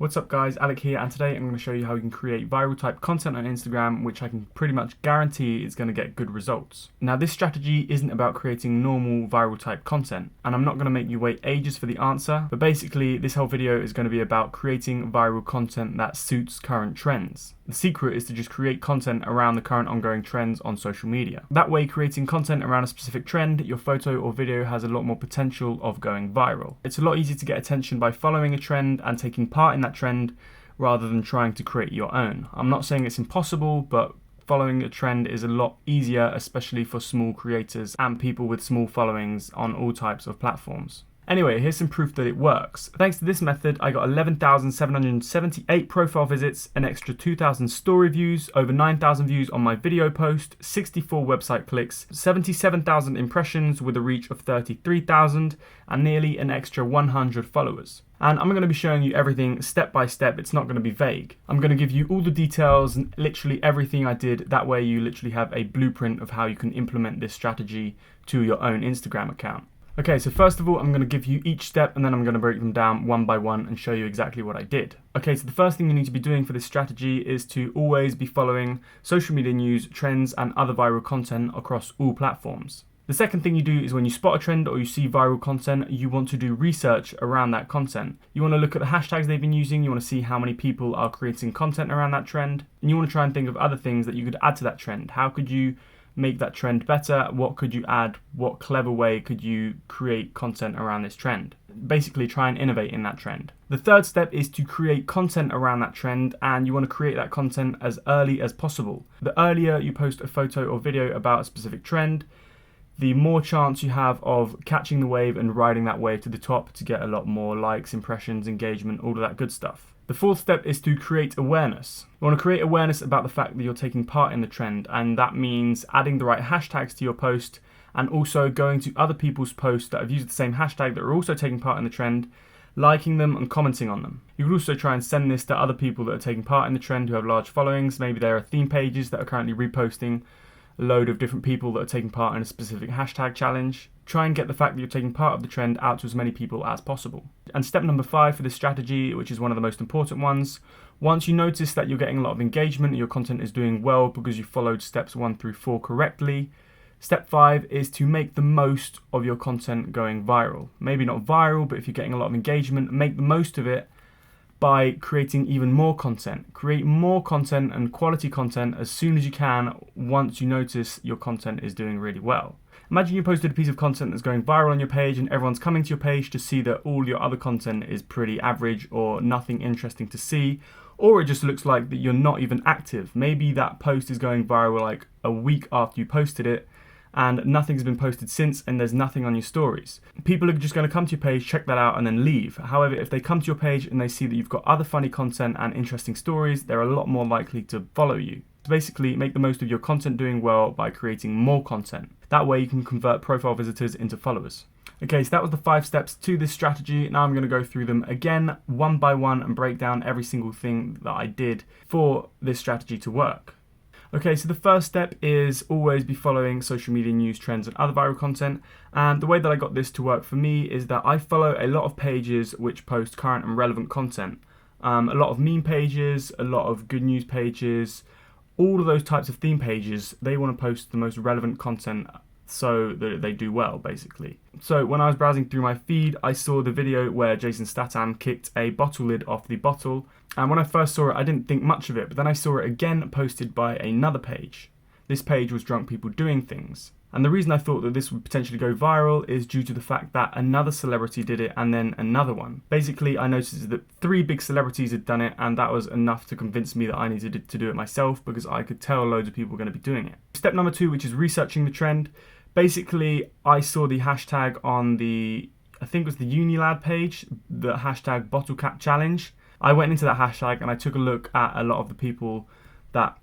What's up guys, Alec here, and today I'm going to show you how you can create viral type content on Instagram, which I can pretty much guarantee is going to get good results. Now this strategy isn't about creating normal viral type content, and I'm not going to make you wait ages for the answer, but basically this whole video is going to be about creating viral content that suits current trends. The secret is to just create content around the current ongoing trends on social media. That way, creating content around a specific trend, your photo or video has a lot more potential of going viral. It's a lot easier to get attention by following a trend and taking part in that trend rather than trying to create your own. I'm not saying it's impossible, but following a trend is a lot easier, especially for small creators and people with small followings on all types of platforms. Anyway, here's some proof that it works. Thanks to this method, I got 11,778 profile visits, an extra 2,000 story views, over 9,000 views on my video post, 64 website clicks, 77,000 impressions with a reach of 33,000, and nearly an extra 100 followers. And I'm going to be showing you everything step by step. It's not going to be vague. I'm going to give you all the details and literally everything I did. That way you literally have a blueprint of how you can implement this strategy to your own Instagram account. Okay, so first of all, I'm going to give you each step and then I'm going to break them down one by one and show you exactly what I did. Okay, so the first thing you need to be doing for this strategy is to always be following social media news, trends, and other viral content across all platforms. The second thing you do is when you spot a trend or you see viral content, you want to do research around that content. You want to look at the hashtags they've been using, you want to see how many people are creating content around that trend, and you want to try and think of other things that you could add to that trend. How could you make that trend better? What could you add? What clever way could you create content around this trend? Basically try and innovate in that trend. The third step is to create content around that trend, and you want to create that content as early as possible. The earlier you post a photo or video about a specific trend, the more chance you have of catching the wave and riding that wave to the top to get a lot more likes, impressions, engagement, all of that good stuff. The fourth step is to create awareness. You want to create awareness about the fact that you're taking part in the trend, and that means adding the right hashtags to your post and also going to other people's posts that have used the same hashtag that are also taking part in the trend, liking them and commenting on them. You could also try and send this to other people that are taking part in the trend who have large followings. Maybe there are theme pages that are currently reposting a load of different people that are taking part in a specific hashtag challenge. Try and get the fact that you're taking part of the trend out to as many people as possible. And step number 5 for this strategy, which is one of the most important ones, once you notice that you're getting a lot of engagement and your content is doing well because you followed steps 1 through 4 correctly, step 5 is to make the most of your content going viral. Maybe not viral, but if you're getting a lot of engagement, make the most of it by creating even more content. Create more content and quality content as soon as you can once you notice your content is doing really well. Imagine you posted a piece of content that's going viral on your page and everyone's coming to your page to see that all your other content is pretty average or nothing interesting to see, or it just looks like that you're not even active. Maybe that post is going viral like a week after you posted it and nothing's been posted since and there's nothing on your stories. People are just going to come to your page, check that out and then leave. However, if they come to your page and they see that you've got other funny content and interesting stories, they're a lot more likely to follow you. So basically, make the most of your content doing well by creating more content. That way you can convert profile visitors into followers. Okay, so that was the 5 steps to this strategy. Now I'm going to go through them again, one by one, and break down every single thing that I did for this strategy to work. Okay, so the first step is always be following social media news, trends, and other viral content. And the way that I got this to work for me is that I follow a lot of pages which post current and relevant content. A lot of meme pages, a lot of good news pages, all of those types of theme pages, they want to post the most relevant content so that they do well, basically. So when I was browsing through my feed, I saw the video where Jason Statham kicked a bottle lid off the bottle. And when I first saw it, I didn't think much of it, but then I saw it again posted by another page. This page was drunk people doing things. And the reason I thought that this would potentially go viral is due to the fact that another celebrity did it and then another one. Basically, I noticed that 3 big celebrities had done it, and that was enough to convince me that I needed to do it myself because I could tell loads of people were going to be doing it. Step number 2, which is researching the trend. Basically, I saw the hashtag on the, I think it was the Unilad page, the hashtag bottle cap challenge. I went into that hashtag and I took a look at a lot of the people that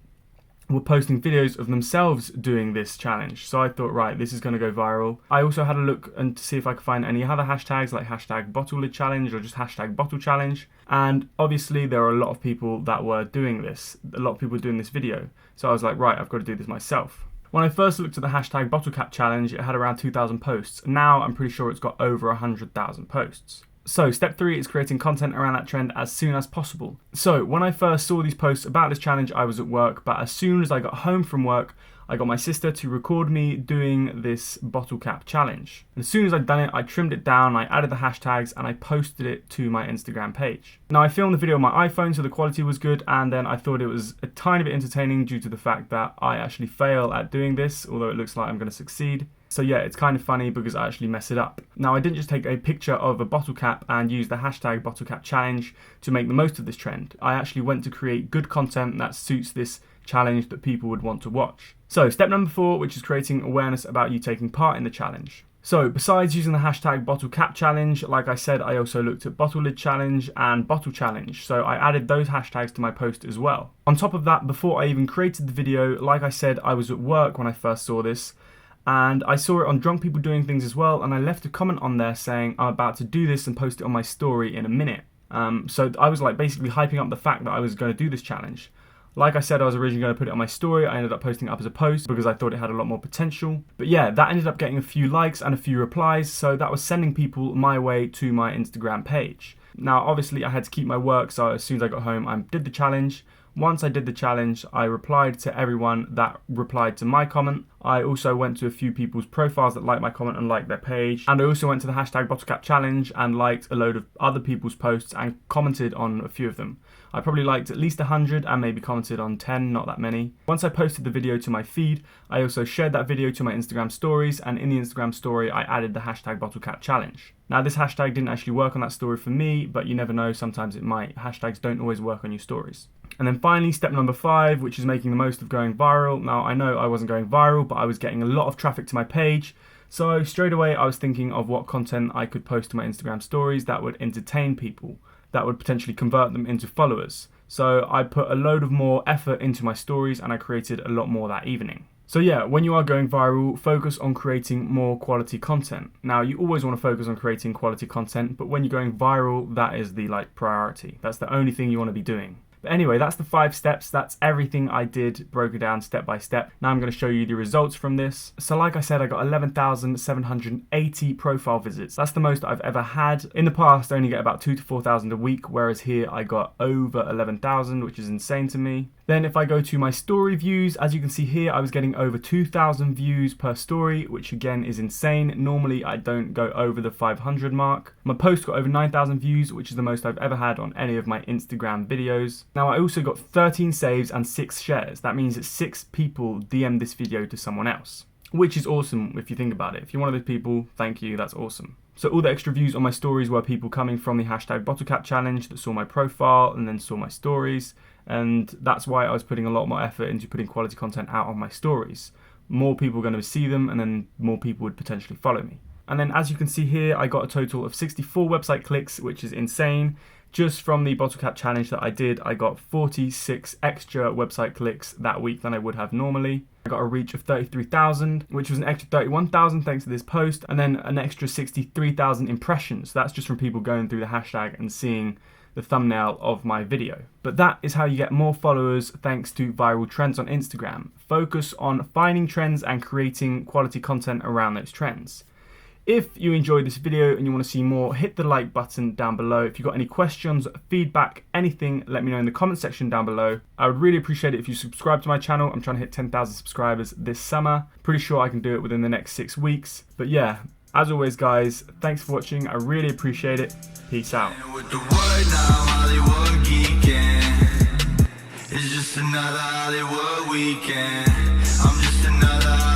were posting videos of themselves doing this challenge. So I thought, right, this is going to go viral. I also had a look and to see if I could find any other hashtags like hashtag bottle lid challenge or just hashtag bottle challenge. And obviously there are a lot of people that were doing this. A lot of people were doing this video. So I was like, right, I've got to do this myself. When I first looked at the hashtag bottle cap challenge, it had around 2,000 posts. Now I'm pretty sure it's got over 100,000 posts. So step 3 is creating content around that trend as soon as possible. So when I first saw these posts about this challenge, I was at work, but as soon as I got home from work, I got my sister to record me doing this bottle cap challenge. And as soon as I'd done it, I trimmed it down, I added the hashtags, and I posted it to my Instagram page. Now I filmed the video on my iPhone, so the quality was good, and then I thought it was a tiny bit entertaining due to the fact that I actually fail at doing this, although it looks like I'm going to succeed. So yeah, it's kind of funny because I actually mess it up. Now I didn't just take a picture of a bottle cap and use the hashtag bottle cap challenge to make the most of this trend. I actually went to create good content that suits this challenge that people would want to watch. So step number 4, which is creating awareness about you taking part in the challenge. So besides using the hashtag bottle cap challenge, like I said, I also looked at bottle lid challenge and bottle challenge. So I added those hashtags to my post as well. On top of that, before I even created the video, like I said, I was at work when I first saw this, and I saw it on Drunk People Doing Things as well, and I left a comment on there saying I'm about to do this and post it on my story in a minute. So I was like basically hyping up the fact that I was going to do this challenge. Like I said, I was originally going to put it on my story. I ended up posting it up as a post because I thought it had a lot more potential. But yeah, that ended up getting a few likes and a few replies, so that was sending people my way to my Instagram page. Now obviously I had to keep my work, so as soon as I got home I did the challenge. Once I did the challenge, I replied to everyone that replied to my comment. I also went to a few people's profiles that liked my comment and liked their page. And I also went to the hashtag bottle cap challenge and liked a load of other people's posts and commented on a few of them. I probably liked at least 100 and maybe commented on 10, not that many. Once I posted the video to my feed, I also shared that video to my Instagram stories, and in the Instagram story I added the hashtag bottle cap challenge. Now this hashtag didn't actually work on that story for me, but you never know, sometimes it might. Hashtags don't always work on your stories. And then finally, step number 5, which is making the most of going viral. Now I know I wasn't going viral, but I was getting a lot of traffic to my page. So straight away I was thinking of what content I could post to my Instagram stories that would entertain people, that would potentially convert them into followers. So I put a load of more effort into my stories and I created a lot more that evening. So yeah, when you are going viral, focus on creating more quality content. Now you always want to focus on creating quality content, but when you're going viral, that is the priority. That's the only thing you want to be doing. But anyway, that's the 5 steps. That's everything I did, broke it down step by step. Now I'm going to show you the results from this. So like I said, I got 11,780 profile visits. That's the most I've ever had. In the past, I only get about 2,000 to 4,000 a week, whereas here I got over 11,000, which is insane to me. Then if I go to my story views, as you can see here, I was getting over 2,000 views per story, which again is insane. Normally I don't go over the 500 mark. My post got over 9,000 views, which is the most I've ever had on any of my Instagram videos. Now I also got 13 saves and 6 shares. That means that 6 people DM'd this video to someone else, which is awesome if you think about it. If you're one of those people, thank you, that's awesome. So all the extra views on my stories were people coming from the hashtag bottle cap challenge that saw my profile and then saw my stories. And that's why I was putting a lot more effort into putting quality content out on my stories. More people are going to see them and then more people would potentially follow me. And then as you can see here, I got a total of 64 website clicks, which is insane. Just from the bottle cap challenge that I did, I got 46 extra website clicks that week than I would have normally. I got a reach of 33,000, which was an extra 31,000 thanks to this post, and then an extra 63,000 impressions. That's just from people going through the hashtag and seeing the thumbnail of my video. But that is how you get more followers thanks to viral trends on Instagram. Focus on finding trends and creating quality content around those trends. If you enjoyed this video and you want to see more, hit the like button down below. If you've got any questions, feedback, anything, let me know in the comment section down below. I would really appreciate it if you subscribe to my channel. I'm trying to hit 10,000 subscribers this summer. Pretty sure I can do it within the next 6 weeks. But yeah, as always guys, thanks for watching. I really appreciate it. Peace out. It's just another Hollywood weekend. I'm just another